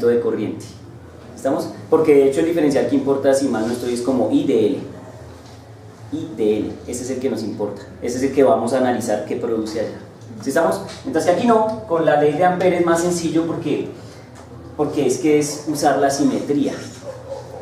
diferencialcito de corriente. ¿Estamos? Porque de hecho el diferencial que importa, si mal no estoy, es como I de L. I de L, ese es el que nos importa, ese es el que vamos a analizar qué produce allá. ¿Sí estamos? Mientras que aquí no, con la ley de Ampere es más sencillo porque es usar la simetría,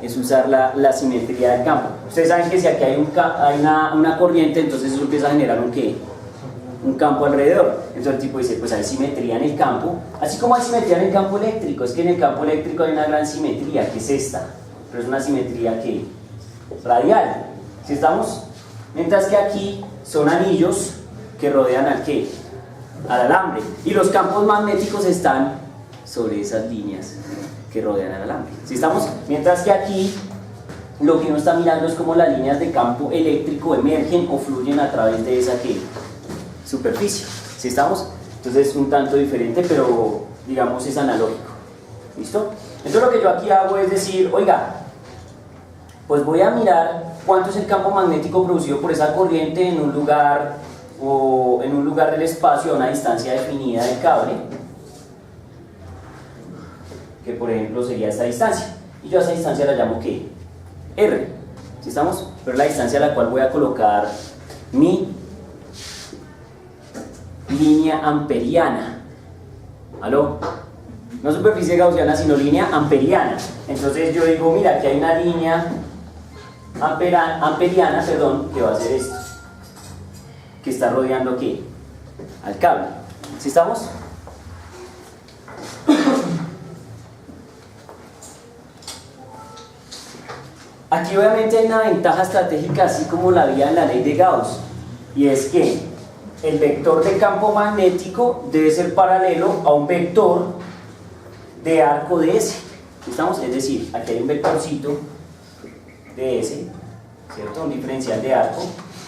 es usar la simetría del campo. Ustedes saben que si aquí hay una corriente, entonces eso empieza a generar un campo alrededor. Entonces el tipo dice, pues hay simetría en el campo, así como hay simetría en el campo eléctrico. Es que en el campo eléctrico hay una gran simetría, que es esta, pero es una simetría que radial. ¿Sí estamos? Mientras que aquí son anillos que rodean al ¿qué? Al alambre, y los campos magnéticos están sobre esas líneas que rodean al alambre. ¿Sí estamos? Mientras que aquí lo que uno está mirando es cómo las líneas de campo eléctrico emergen o fluyen a través de esa ¿qué? Superficie. ¿Sí estamos? Entonces es un tanto diferente, pero digamos es analógico. ¿Listo? Entonces lo que yo aquí hago es decir, oiga, pues voy a mirar cuánto es el campo magnético producido por esa corriente en un lugar del espacio a una distancia definida del cable, que por ejemplo sería esta distancia, y yo a esa distancia la llamo ¿qué? R. ¿Sí estamos? Pero es la distancia a la cual voy a colocar mi línea amperiana. ¿Aló? No superficie gaussiana, sino línea amperiana. Entonces yo digo, mira, aquí hay una línea amperiana, que va a ser esto, que está rodeando ¿qué? Al cable. ¿Sí estamos? Aquí obviamente hay una ventaja estratégica, así como la había en la ley de Gauss, y es que el vector de campo magnético debe ser paralelo a un vector de arco de S. ¿Estamos? Es decir, aquí hay un vectorcito de S, ¿cierto? Un diferencial de arco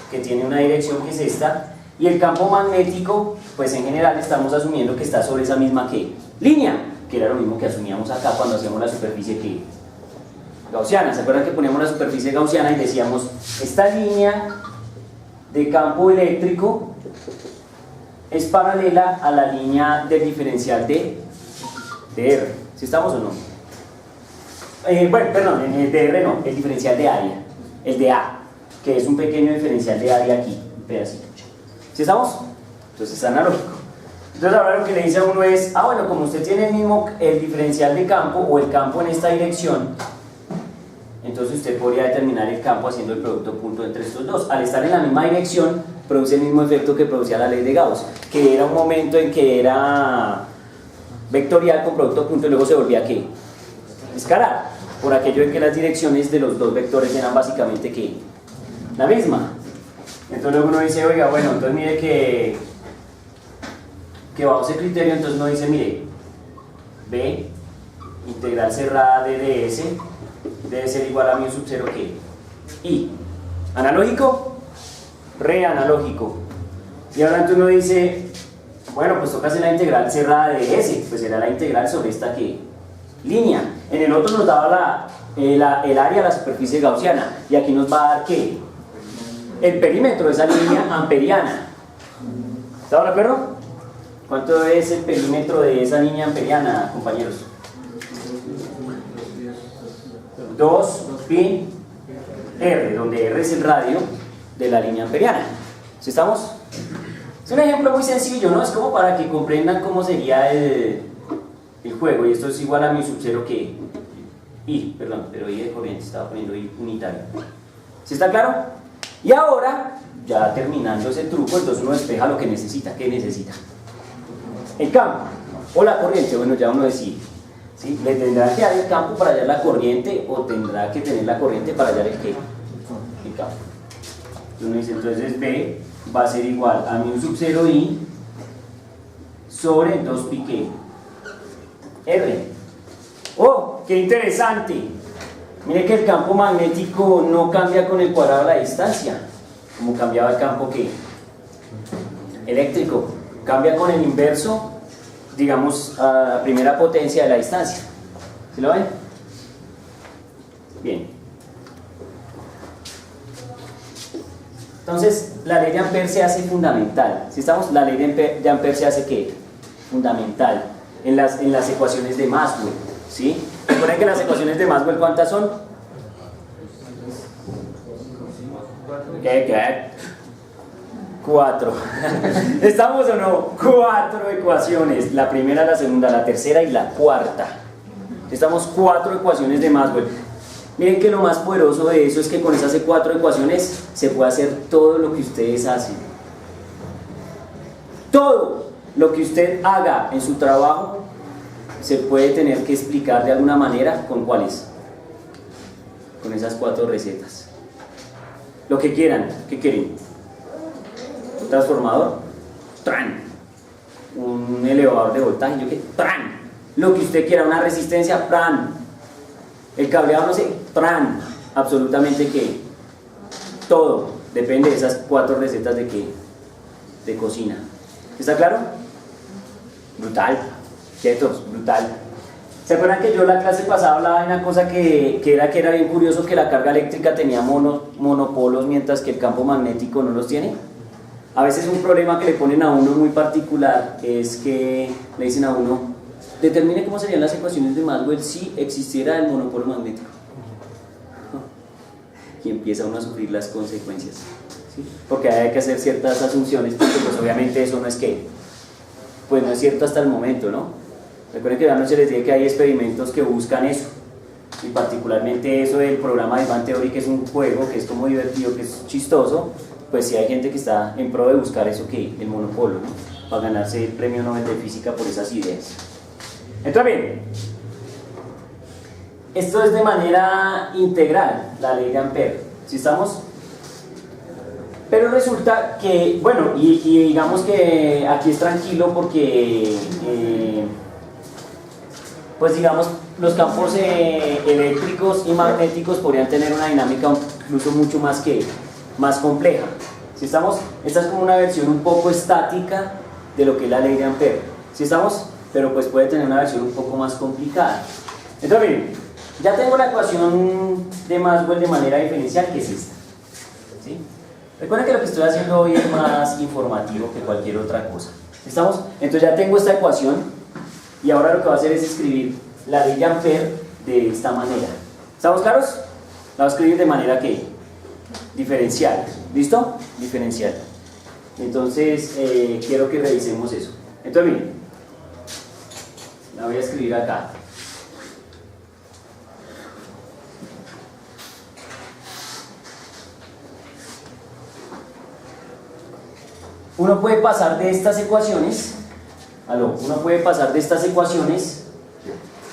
que tiene una dirección que es esta, y el campo magnético, pues en general estamos asumiendo que está sobre esa misma ¿qué? Línea, que era lo mismo que asumíamos acá cuando hacíamos la superficie ¿qué? Gaussiana. ¿Se acuerdan que poníamos la superficie gaussiana y decíamos, esta línea de campo eléctrico es paralela a la línea del diferencial de R? ¿Sí estamos o no? Bueno, perdón, de R no, el diferencial de área, el de A, que es un pequeño diferencial de área aquí, un pedacito. ¿Sí estamos? Entonces es analógico. Entonces ahora lo que le dice a uno es, bueno, como usted tiene el diferencial de campo o el campo en esta dirección, entonces usted podría determinar el campo haciendo el producto punto entre estos dos. Al estar en la misma dirección, produce el mismo efecto que producía la ley de Gauss, que era un momento en que era vectorial con producto punto y luego se volvía ¿qué? Escalar, por aquello en que las direcciones de los dos vectores eran básicamente ¿qué? La misma. Entonces luego uno dice, oiga, bueno, entonces mire que bajo ese criterio, entonces uno dice, mire, B, integral cerrada de ds, debe ser igual a mu sub 0 ¿qué? I. ¿Analógico? Re-analógico. Y ahora entonces uno dice, bueno, pues toca hacer la integral cerrada de S, pues será la integral sobre esta ¿qué? Línea. En el otro nos daba el área, la superficie gaussiana, y aquí nos va a dar ¿qué? El perímetro de esa línea amperiana. ¿Estamos de acuerdo? ¿Cuánto es el perímetro de esa línea amperiana, compañeros? 2 pi R, donde R es el radio de la línea amperiana. ¿Sí estamos? Es un ejemplo muy sencillo, ¿no? Es como para que comprendan cómo sería el juego, y esto es igual a mu sub 0 que I, perdón, pero I de corriente, estaba poniendo I unitario. ¿Sí está claro? Y ahora, ya terminando ese truco, entonces uno despeja lo que necesita. ¿Qué necesita? El campo o la corriente. Bueno, ya uno decide, ¿sí? ¿Le tendrá que dar el campo para hallar la corriente o tendrá que tener la corriente para hallar el qué? El campo. Entonces uno dice, entonces B va a ser igual a mu sub 0 I sobre 2 pi ¿qué? R. ¡Oh! ¡Qué interesante! Mire que el campo magnético no cambia con el cuadrado de la distancia, como cambiaba el campo ¿qué? Eléctrico. Cambia con el inverso, digamos, a la primera potencia de la distancia. ¿Sí lo ven? Bien. Entonces, la ley de Ampère se hace fundamental. ¿Sí estamos? La ley de Ampère se hace ¿qué? Fundamental en las ecuaciones de Maxwell. ¿sí? Recuerden que las ecuaciones de Maxwell, ¿cuántas son? ¿Qué? 4. ¿Estamos o no? 4 ecuaciones. La primera, la segunda, la tercera y la cuarta. Estamos 4 ecuaciones de Maxwell. Miren que lo más poderoso de eso es que con esas 4 ecuaciones se puede hacer todo lo que ustedes hacen. Todo lo que usted haga en su trabajo se puede tener que explicar de alguna manera. ¿Con cuáles? Con esas 4 recetas. Lo que quieran. ¿Qué quieren? Un transformador, ¡tran! Un elevador de voltaje, ¿yo qué? ¡Tran! Lo que usted quiera, una resistencia, ¡tran! El cableado, no sé, ¡tran! Absolutamente que todo depende de esas 4 recetas de qué, de cocina. ¿Está claro? Brutal, quietos, brutal. ¿Se acuerdan que yo la clase pasada hablaba de una cosa que era bien curioso, que la carga eléctrica tenía monopolos mientras que el campo magnético no los tiene? A veces un problema que le ponen a uno muy particular es que le dicen a uno, determine cómo serían las ecuaciones de Maxwell si existiera el monopolo magnético. Y empieza uno a sufrir las consecuencias, ¿sí? Porque hay que hacer ciertas asunciones, porque pues obviamente eso no es que, pues no es cierto hasta el momento, ¿no? Recuerden que anoche les dije que hay experimentos que buscan eso, y particularmente eso del programa de Big Bang Theory, que es un juego, que es como divertido, que es chistoso. Pues sí hay gente que está en pro de buscar eso, que el monopolo, ¿no? Para ganarse el premio Nobel de Física por esas ideas. Entonces bien, esto es de manera integral, la ley de Ampère, ¿sí estamos? Pero resulta que, bueno, y digamos que aquí es tranquilo porque, pues digamos, los campos eléctricos y magnéticos podrían tener una dinámica incluso mucho más compleja. ¿Sí estamos? Esta es como una versión un poco estática de lo que es la ley de Ampère. ¿Sí estamos? Pero pues puede tener una versión un poco más complicada. Entonces miren, ya tengo la ecuación de Maxwell de manera diferencial, que es esta. ¿Sí? Recuerden que lo que estoy haciendo hoy es más informativo que cualquier otra cosa. ¿Sí estamos? Entonces ya tengo esta ecuación y ahora lo que voy a hacer es escribir la ley de Ampère de esta manera. ¿Estamos claros? La voy a escribir de manera que diferencial. ¿Listo? Diferencial. Entonces quiero que revisemos eso. Entonces miren, la voy a escribir acá. Uno puede pasar de estas ecuaciones,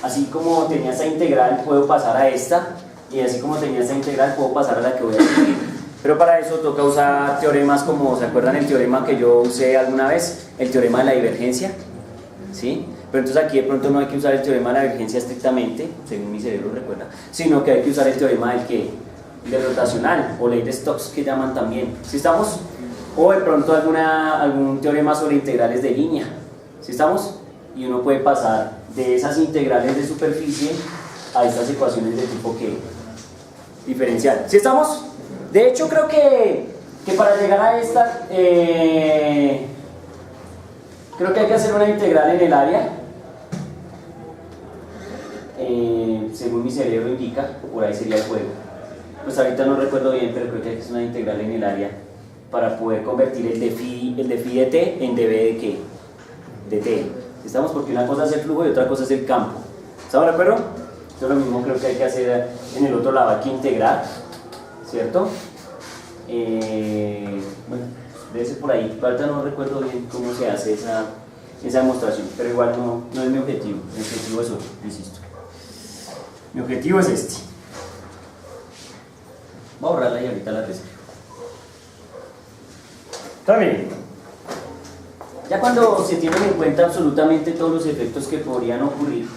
así como tenía esa integral puedo pasar a esta, y así como tenía esa integral puedo pasar a la que voy a escribir. Pero para eso toca usar teoremas como, ¿se acuerdan el teorema que yo usé alguna vez? El teorema de la divergencia, ¿sí? Pero entonces aquí de pronto no hay que usar el teorema de la divergencia estrictamente, según mi cerebro recuerda, sino que hay que usar el teorema del rotacional, o ley de Stokes que llaman también, ¿sí estamos? O de pronto algún teorema sobre integrales de línea, ¿sí estamos? Y uno puede pasar de esas integrales de superficie a estas ecuaciones de tipo que diferencial, ¿sí estamos? De hecho creo que para llegar a esta creo que hay que hacer una integral en el área, según mi cerebro indica, por ahí sería el juego. Pues ahorita no recuerdo bien, pero creo que hay que hacer una integral en el área para poder convertir el de phi de t en dB de ¿qué? De t. ¿Estamos? Porque una cosa es el flujo y otra cosa es el campo. ¿Estamos de acuerdo? Esto es lo mismo creo que hay que hacer en el otro lado, hay que integrar, ¿cierto? Bueno, debe ser por ahí. Ahorita no recuerdo bien cómo se hace esa demostración, pero igual no es mi objetivo. Mi objetivo es otro, insisto. Mi objetivo es este. Voy a borrarla y ahorita la reescribo. También, ya cuando se tienen en cuenta absolutamente todos los efectos que podrían ocurrir,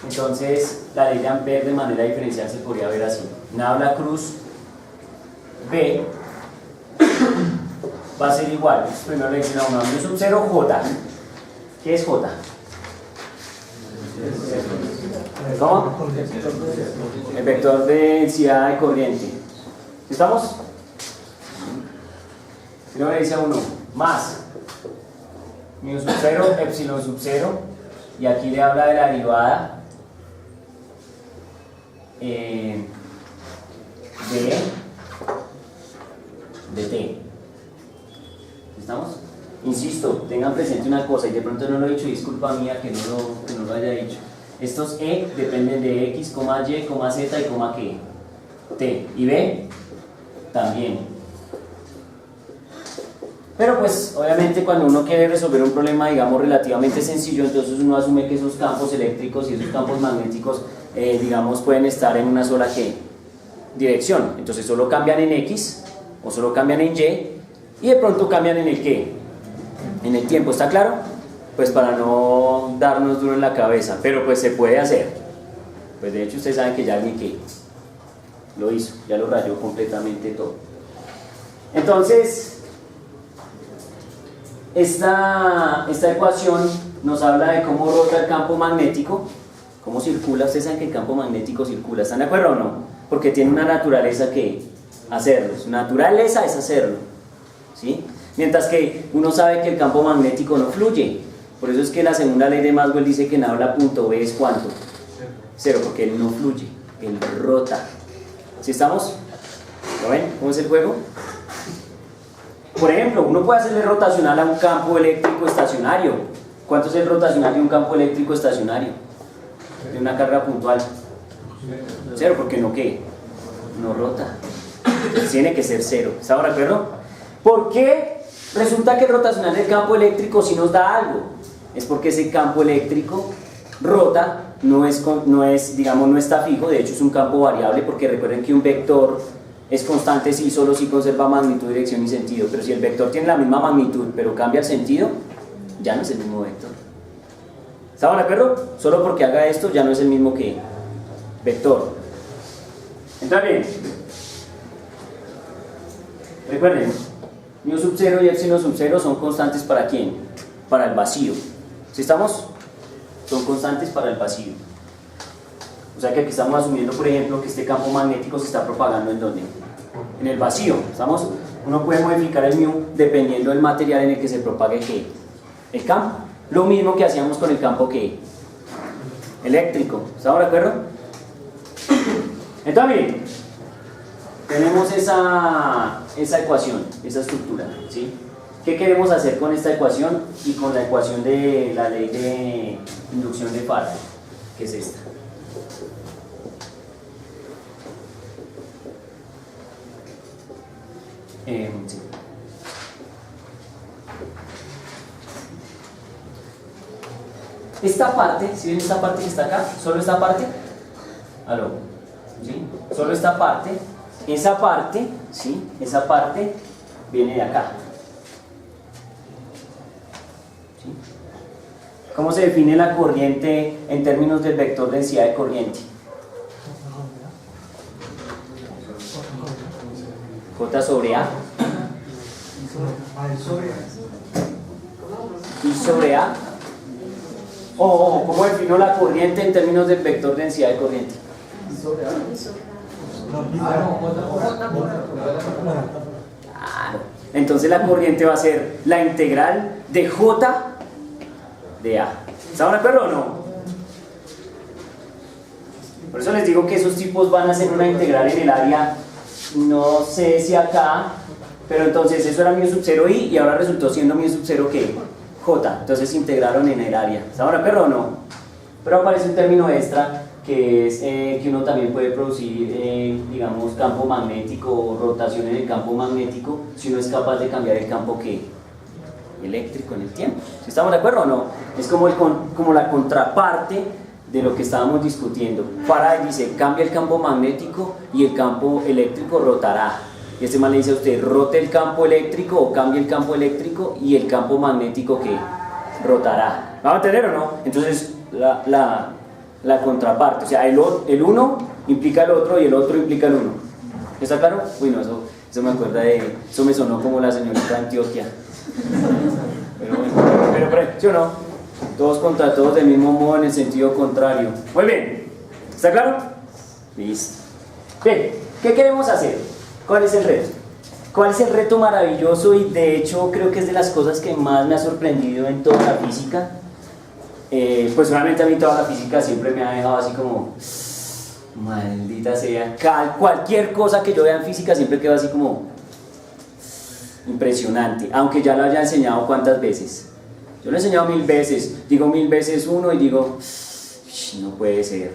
entonces la ley de Ampère de manera diferencial se podría ver así. Nabla cruz B va a ser igual. Primero le dicen a uno, es un 0 J. ¿Qué es J? ¿Cómo? El vector de densidad de corriente. ¿Estamos? Y luego le dice a uno, más mu sub 0, epsilon sub 0, y aquí le habla de la derivada de T. ¿Estamos? Insisto, tengan presente una cosa, y de pronto no lo he dicho, disculpa mía que no lo haya dicho. Estos E dependen de X, Y, Z y ¿qué? T. Y B también. Pero pues obviamente cuando uno quiere resolver un problema digamos relativamente sencillo, entonces uno asume que esos campos eléctricos y esos campos magnéticos digamos pueden estar en una sola ¿qué? Dirección. Entonces solo cambian en X o solo cambian en Y y de pronto cambian en el ¿qué? En el tiempo, ¿está claro? Pues para no darnos duro en la cabeza, pero pues se puede hacer. Pues de hecho ustedes saben que ya alguien que lo hizo, ya lo rayó completamente todo. Entonces esta ecuación nos habla de cómo rota el campo magnético, cómo circula. Ustedes saben que el campo magnético circula, ¿están de acuerdo o no? Porque tiene una naturaleza que hacerlo, su naturaleza es hacerlo, ¿sí? Mientras que uno sabe que el campo magnético no fluye. Por eso es que la segunda ley de Maxwell dice que en aula punto B es ¿cuánto? Cero, porque él no fluye, él rota. ¿Sí estamos? ¿Lo ven? ¿Cómo es el juego? Por ejemplo, uno puede hacerle rotacional a un campo eléctrico estacionario. ¿Cuánto es el rotacional de un campo eléctrico estacionario? De una carga puntual. Cero, porque no ¿qué? No rota. Entonces tiene que ser cero. ¿Está de acuerdo? ¿Por qué resulta que el rotacional del campo eléctrico sí nos da algo? Es porque ese campo eléctrico rota, no está fijo, de hecho es un campo variable, porque recuerden que un vector es constante si solo si conserva magnitud, dirección y sentido, pero si el vector tiene la misma magnitud pero cambia el sentido, ya no es el mismo vector. ¿Estaban de acuerdo? Solo porque haga esto ya no es el mismo que vector. Entonces bien, recuerden, mu sub 0 y epsilon sub 0 son constantes ¿para quién? Para el vacío. ¿Sí estamos? Son constantes para el vacío. O sea que aquí estamos asumiendo, por ejemplo, que este campo magnético se está propagando ¿en dónde? En el vacío. ¿Estamos? Uno puede modificar el mu dependiendo del material en el que se propague ¿qué? El campo. Lo mismo que hacíamos con el campo ¿qué? Eléctrico. ¿Estamos de acuerdo? Entonces, bien, tenemos esa ecuación, esa estructura, ¿sí? ¿Qué queremos hacer con esta ecuación y con la ecuación de la ley de inducción de Faraday? ¿Qué es esta? Sí. Esta parte, ¿sí ven esta parte que está acá? ¿Solo esta parte? ¿Aló? ¿Sí? Solo esta parte. Esa parte, ¿sí? Esa parte viene de acá. ¿Sí? ¿Cómo se define la corriente en términos del vector densidad de corriente? J sobre A. I sobre A. O ¿cómo defino la corriente en términos del vector densidad de corriente? Claro. Entonces la corriente va a ser la integral de J de A. ¿Estaban de acuerdo o no? Por eso les digo que esos tipos van a ser una integral en el área, no sé si acá, pero entonces eso era mu sub 0 I y ahora resultó siendo mu sub 0 ¿qué? J. Entonces se integraron en el área. ¿Estaban de acuerdo o no? Pero aparece un término extra que es que uno también puede producir, digamos, campo magnético o rotación en el campo magnético si uno es capaz de cambiar el campo ¿qué? Eléctrico en el tiempo. ¿Sí estamos de acuerdo o no? Es como la contraparte de lo que estábamos discutiendo. Faraday dice, cambia el campo magnético y el campo eléctrico rotará. Y este man le dice a usted, rote el campo eléctrico o cambie el campo eléctrico y el campo magnético ¿qué? Rotará. ¿Vamos a entender o no? Entonces, la contraparte, o sea, el uno implica el otro y el otro implica el uno. ¿Está claro? Uy, no, eso me acuerda de... Eso me sonó como la señorita de Antioquia. Pero bueno, pero ¿sí o no? Todos contra todos del mismo modo en el sentido contrario. Muy bien, ¿está claro? Listo. Bien, ¿qué queremos hacer? ¿Cuál es el reto? ¿Cuál es el reto maravilloso? Y de hecho creo que es de las cosas que más me ha sorprendido en toda la física. Pues solamente a mí toda la física siempre me ha dejado así como Maldita sea, cualquier cosa que yo vea en física siempre quedo así como impresionante, aunque ya lo haya enseñado cuántas veces. Yo lo he enseñado 1000 veces, digo 1000 veces uno y digo, no puede ser,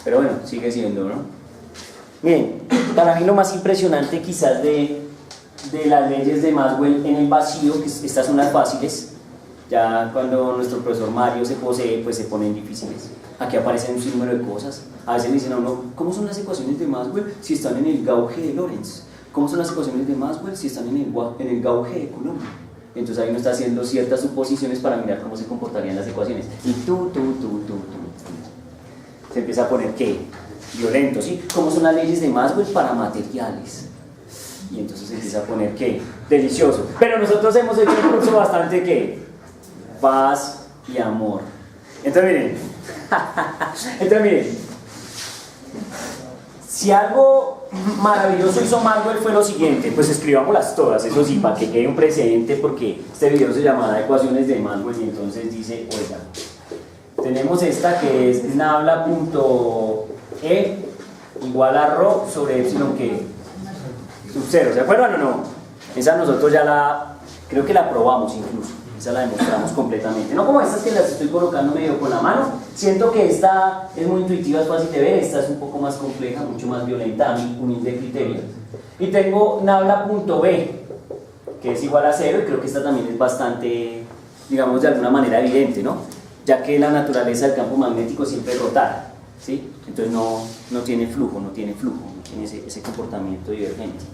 pero bueno, sigue siendo, ¿no? Bien, para mí lo más impresionante quizás de las leyes de Maxwell en el vacío, que estas son las fáciles, ya cuando nuestro profesor Mario se posee, pues se ponen difíciles. Aquí aparecen un sinnúmero de cosas. A veces le dicen a uno, ¿cómo son las ecuaciones de Maxwell si están en el gauge de Lorentz? ¿Cómo son las ecuaciones de Maxwell si están en el gauge de Coulomb? Entonces ahí uno está haciendo ciertas suposiciones para mirar cómo se comportarían las ecuaciones. Y tú. Se empieza a poner, ¿qué? Violento, ¿sí? ¿Cómo son las leyes de Maxwell para materiales? Y entonces se empieza a poner, ¿qué? Delicioso. Pero nosotros hemos hecho un curso bastante, ¿qué? Paz y amor. Entonces miren, si algo maravilloso hizo Maxwell fue lo siguiente, pues escribámoslas todas, eso sí, para que quede un precedente, porque este video se llama Ecuaciones de Maxwell y entonces dice, oiga, tenemos esta que es nabla.e igual a ρ sobre epsilon que sub 0, ¿se acuerdan o no? Esa nosotros ya creo que la probamos incluso. Esa la demostramos completamente, no como estas que las estoy colocando medio con la mano. Siento que esta es muy intuitiva, es fácil de ver, esta es un poco más compleja, mucho más violenta, a mi humilde criterio. Y tengo nabla.b, que es igual a 0, y creo que esta también es bastante, digamos, de alguna manera evidente, ¿no? Ya que la naturaleza del campo magnético siempre es rotar, ¿sí? Entonces no tiene flujo, no tiene ese comportamiento divergente.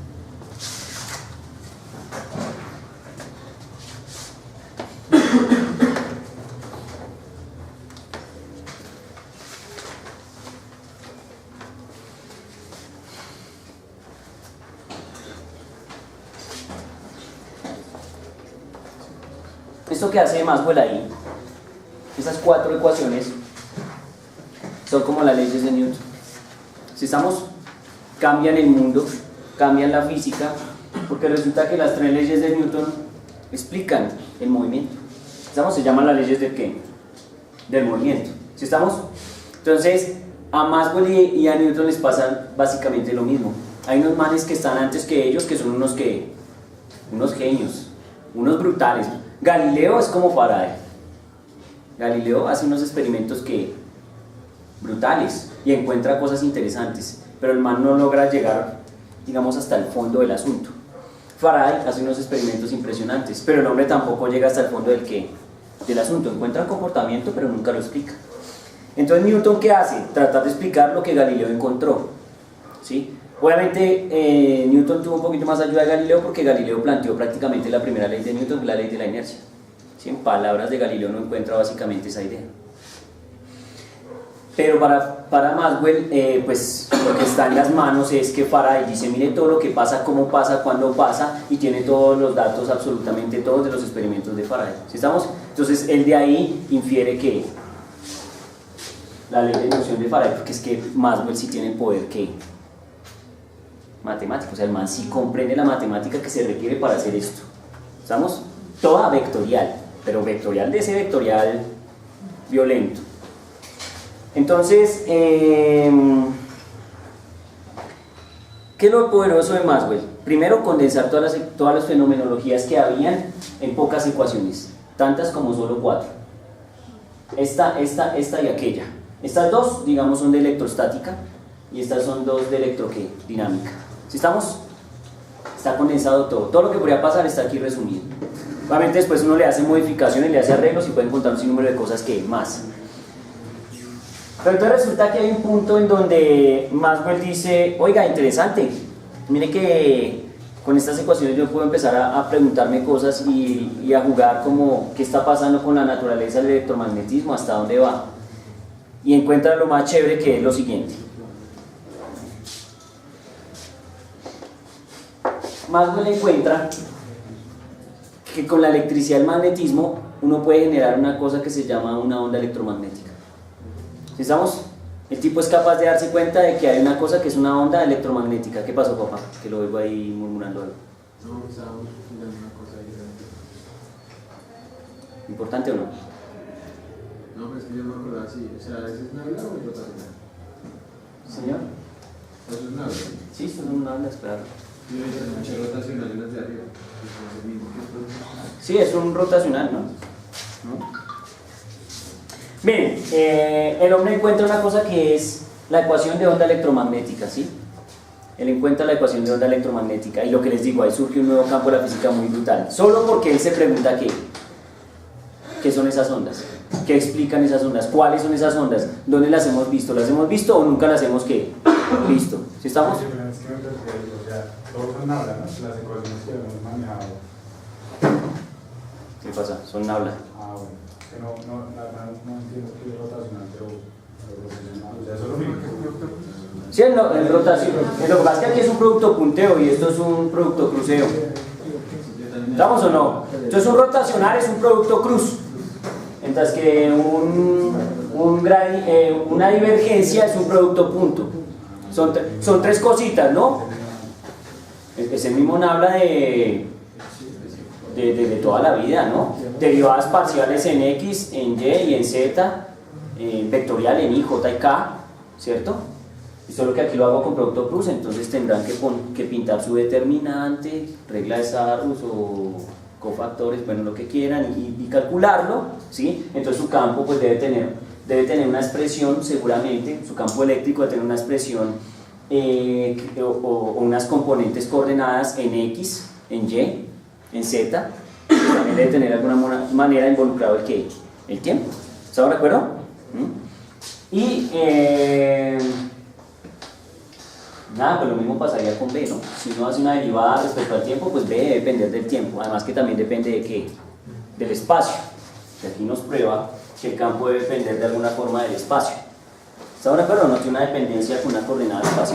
Esto que hace Maxwell ahí, esas 4 ecuaciones son como las leyes de Newton. Si cambian el mundo, cambian la física, porque resulta que las 3 leyes de Newton explican el movimiento. Se llaman las leyes de ¿qué? Del movimiento. ¿Sí estamos? Entonces, a Maxwell y a Newton les pasa básicamente lo mismo. Hay unos manes que están antes que ellos, que son unos genios, unos brutales. Galileo es como Faraday. Galileo hace unos experimentos brutales y encuentra cosas interesantes, pero el man no logra llegar, digamos, hasta el fondo del asunto. Faraday hace unos experimentos impresionantes, pero el hombre tampoco llega hasta el fondo del asunto. Encuentra un comportamiento, pero nunca lo explica. Entonces, ¿Newton qué hace? Tratar de explicar lo que Galileo encontró, ¿sí? Obviamente, Newton tuvo un poquito más ayuda de Galileo porque Galileo planteó prácticamente la primera ley de Newton, la ley de la inercia, ¿sí? En palabras de Galileo no encuentra básicamente esa idea. Pero para Maxwell, pues lo que está en las manos es que Faraday dice, mire todo lo que pasa, cómo pasa, cuándo pasa, y tiene todos los datos, absolutamente todos, de los experimentos de Faraday. ¿Sí estamos? Entonces él de ahí infiere que la ley de inducción de Faraday, porque es que Maxwell sí tiene el poder matemático, o sea, el man sí comprende la matemática que se requiere para hacer esto. ¿Estamos? Toda vectorial, pero vectorial de ese vectorial violento. Entonces, ¿qué es lo poderoso de Maxwell? Primero, condensar todas las fenomenologías que habían en pocas ecuaciones, tantas como solo 4. Esta y aquella. Estas 2, digamos, son de electrostática y estas son 2 de dinámica. ¿Sí estamos? Está condensado todo lo que podría pasar está aquí resumido. Obviamente después uno le hace modificaciones, le hace arreglos y puede encontrar un sinnúmero de cosas que más. Pero entonces resulta que hay un punto en donde Maxwell dice, oiga, interesante, mire que con estas ecuaciones yo puedo empezar a preguntarme cosas y a jugar como qué está pasando con la naturaleza del electromagnetismo, hasta dónde va. Y encuentra lo más chévere, que es lo siguiente. Maxwell encuentra que con la electricidad del magnetismo uno puede generar una cosa que se llama una onda electromagnética. ¿Sí estamos? El tipo es capaz de darse cuenta de que hay una cosa que es una onda electromagnética. ¿Qué pasó, papá? Que lo oigo ahí murmurando algo. No, estábamos mirando una cosa diferente. ¿Importante o no? No, pero es que yo no me acordaba si, o sea, ¿ese es Navidad o es rotacional? señor. Eso es nada. Sí, son nablas, claro. Y hay muchas rotacionales las de arriba. Sí, es un rotacional, ¿no? Miren, el hombre encuentra una cosa que es la ecuación de onda electromagnética, ¿sí? Él encuentra la ecuación de onda electromagnética y lo que les digo, ahí surge un nuevo campo de la física muy brutal. Solo porque él se pregunta qué son esas ondas, qué explican esas ondas, cuáles son esas ondas, dónde las hemos visto o nunca las hemos visto. ¿Sí estamos? Sí, pero es que me refiero, o sea, todos son nabla, ¿no? Las ecuaciones que hemos manejado. ¿Qué pasa? Son nabla. Ah, bueno. Que no entiendo qué es rotacional, pero rotacional, o sea, eso es lo mismo. Sí, el rotación. Lo que pasa es que aquí es un producto punteo y esto es un producto cruceo. ¿Estamos o no? Entonces un rotacional es un producto cruz. Mientras que una divergencia es un producto punto. Son tres cositas, ¿no? Ese mismo habla de toda la vida, ¿no? Derivadas parciales en X, en Y y en Z, vectorial en I, J y K, ¿cierto? Y solo que aquí lo hago con producto cruz, entonces tendrán que pintar su determinante, regla de Sarrus o cofactores, bueno, lo que quieran, y calcularlo, ¿sí? Entonces su campo pues debe tener una expresión, seguramente, su campo eléctrico debe tener una expresión o unas componentes coordenadas en X, en Y, en Z, también debe tener de alguna manera involucrado el tiempo. ¿Estamos de acuerdo? Y nada, pues lo mismo pasaría con B, ¿no? Si uno hace una derivada respecto al tiempo, pues B debe depender del tiempo, además que también depende de qué, del espacio. Y aquí nos prueba que el campo debe depender de alguna forma del espacio. ¿Estamos de acuerdo? No tiene una dependencia con una coordenada espacial.